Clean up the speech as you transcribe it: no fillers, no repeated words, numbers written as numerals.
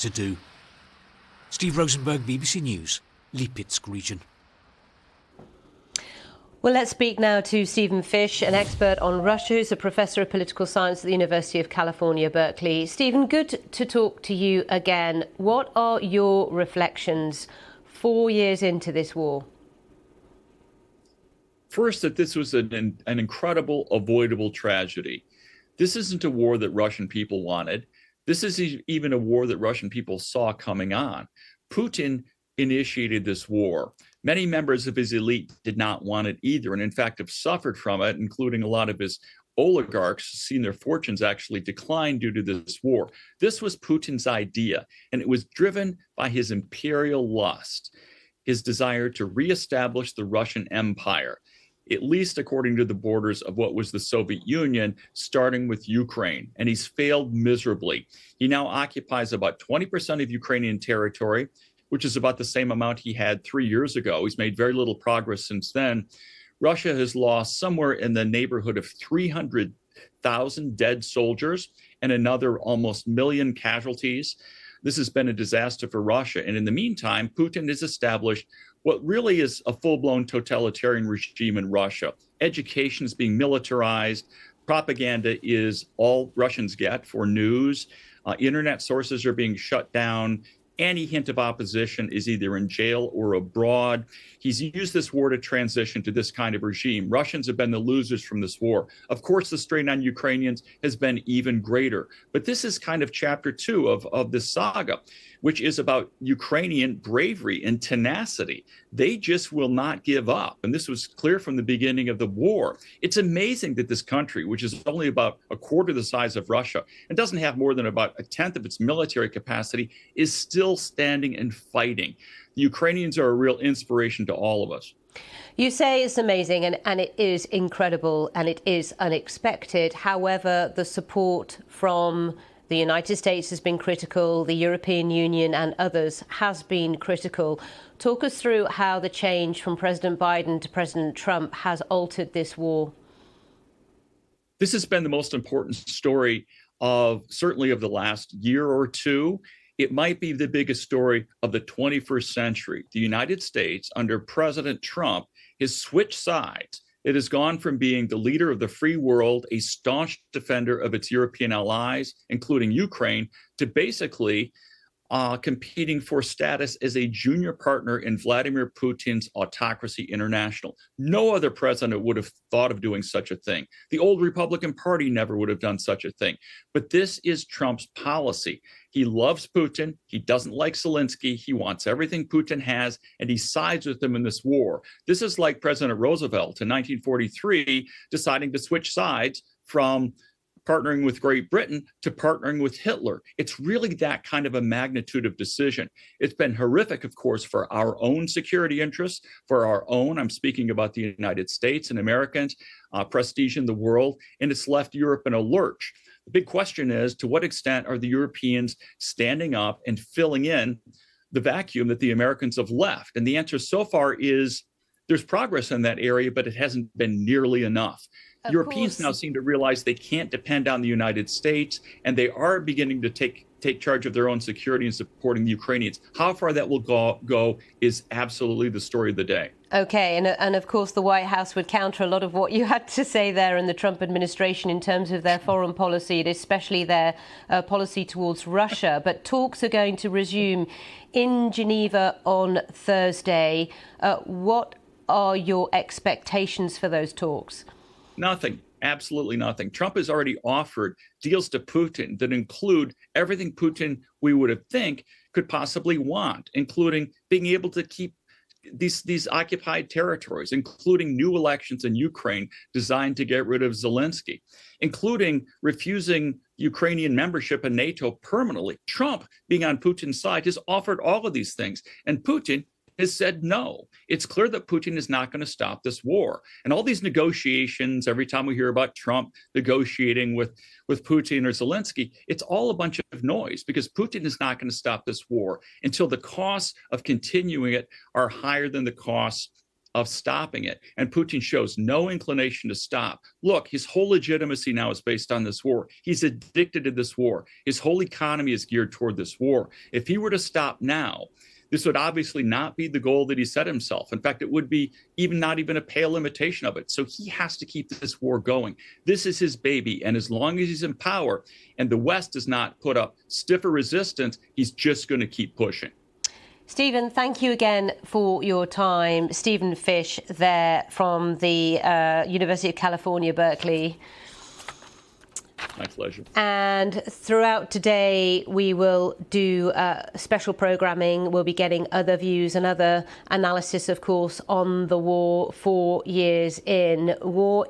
to do. Steve Rosenberg, BBC News, Lipetsk region. Well, let's speak now to Stephen Fish, an expert on Russia, who's a professor of political science at the University of California, Berkeley. Stephen, good to talk to you again. What are your reflections 4 years into this war? First, that this was an incredible, avoidable tragedy. This isn't a war that Russian people wanted. This is even a war that Russian people saw coming on. Putin initiated this war. Many members of his elite did not want it either, and in fact have suffered from it, including a lot of his oligarchs, seen their fortunes actually decline due to this war. This was Putin's idea, and it was driven by his imperial lust, his desire to reestablish the Russian Empire, at least according to the borders of what was the Soviet Union, starting with Ukraine. And he's failed miserably. He now occupies about 20% of Ukrainian territory, which is about the same amount he had 3 years ago. He's made very little progress since then. Russia has lost somewhere in the neighborhood of 300,000 dead soldiers and another almost million casualties. This has been a disaster for Russia. And in the meantime, Putin has established what really is a full-blown totalitarian regime in Russia. Education is being militarized. Propaganda is all Russians get for news. Internet sources are being shut down. Any hint of opposition is either in jail or abroad. He's used this war to transition to this kind of regime. Russians have been the losers from this war. Of course, the strain on Ukrainians has been even greater. But this is kind of chapter 2 of this saga, which is about Ukrainian bravery and tenacity. They just will not give up. And this was clear from the beginning of the war. It's amazing that this country, which is only about a quarter the size of Russia and doesn't have more than about a tenth of its military capacity, is still standing and fighting. The Ukrainians are a real inspiration to all of us. You say it's amazing, and it is incredible, and it is unexpected. However, the support from the United States has been critical, the European Union and others has been critical. Talk us through how the change from President Biden to President Trump has altered this war. This has been the most important story certainly of the last year or two. It might be the biggest story of the 21st century. The United States, under President Trump, has switched sides. It has gone from being the leader of the free world, a staunch defender of its European allies, including Ukraine, to basically competing for status as a junior partner in Vladimir Putin's autocracy international. No other president would have thought of doing such a thing. The old Republican Party never would have done such a thing. But this is Trump's policy. He loves Putin. He doesn't like Zelensky. He wants everything Putin has, and he sides with him in this war. This is like President Roosevelt in 1943 deciding to switch sides from partnering with Great Britain to partnering with Hitler. It's really that kind of a magnitude of decision. It's been horrific, of course, for our own security interests, for our own, I'm speaking about the United States and Americans, prestige in the world, and it's left Europe in a lurch. The big question is, to what extent are the Europeans standing up and filling in the vacuum that the Americans have left? And the answer so far is there's progress in that area, but it hasn't been nearly enough. Europeans now seem to realize they can't depend on the United States, and they are beginning to take charge of their own security and supporting the Ukrainians. How far that will go is absolutely the story of the day. OK, and of course the White House would counter a lot of what you had to say there in the Trump administration in terms of their foreign policy, especially their policy towards Russia. But talks are going to resume in Geneva on Thursday. What are your expectations for those talks? Nothing. Absolutely nothing. Trump has already offered deals to Putin that include everything Putin, we would think, could possibly want, including being able to keep these occupied territories, including new elections in Ukraine designed to get rid of Zelensky, including refusing Ukrainian membership in NATO permanently. Trump, being on Putin's side, has offered all of these things, and Putin has said no. It's clear that Putin is not going to stop this war. And all these negotiations, every time we hear about Trump negotiating with Putin or Zelensky, it's all a bunch of noise, because Putin is not going to stop this war until the costs of continuing it are higher than the costs of stopping it. And Putin shows no inclination to stop. Look, his whole legitimacy now is based on this war. He's addicted to this war. His whole economy is geared toward this war. If he were to stop now, this would obviously not be the goal that he set himself. In fact, it would be not even a pale imitation of it. So he has to keep this war going. This is his baby. And as long as he's in power and the West does not put up stiffer resistance, he's just going to keep pushing. Stephen, thank you again for your time. Stephen Fish there from the University of California, Berkeley. My pleasure. And throughout today, we will do special programming. We'll be getting other views and other analysis, of course, on the war 4 years in. War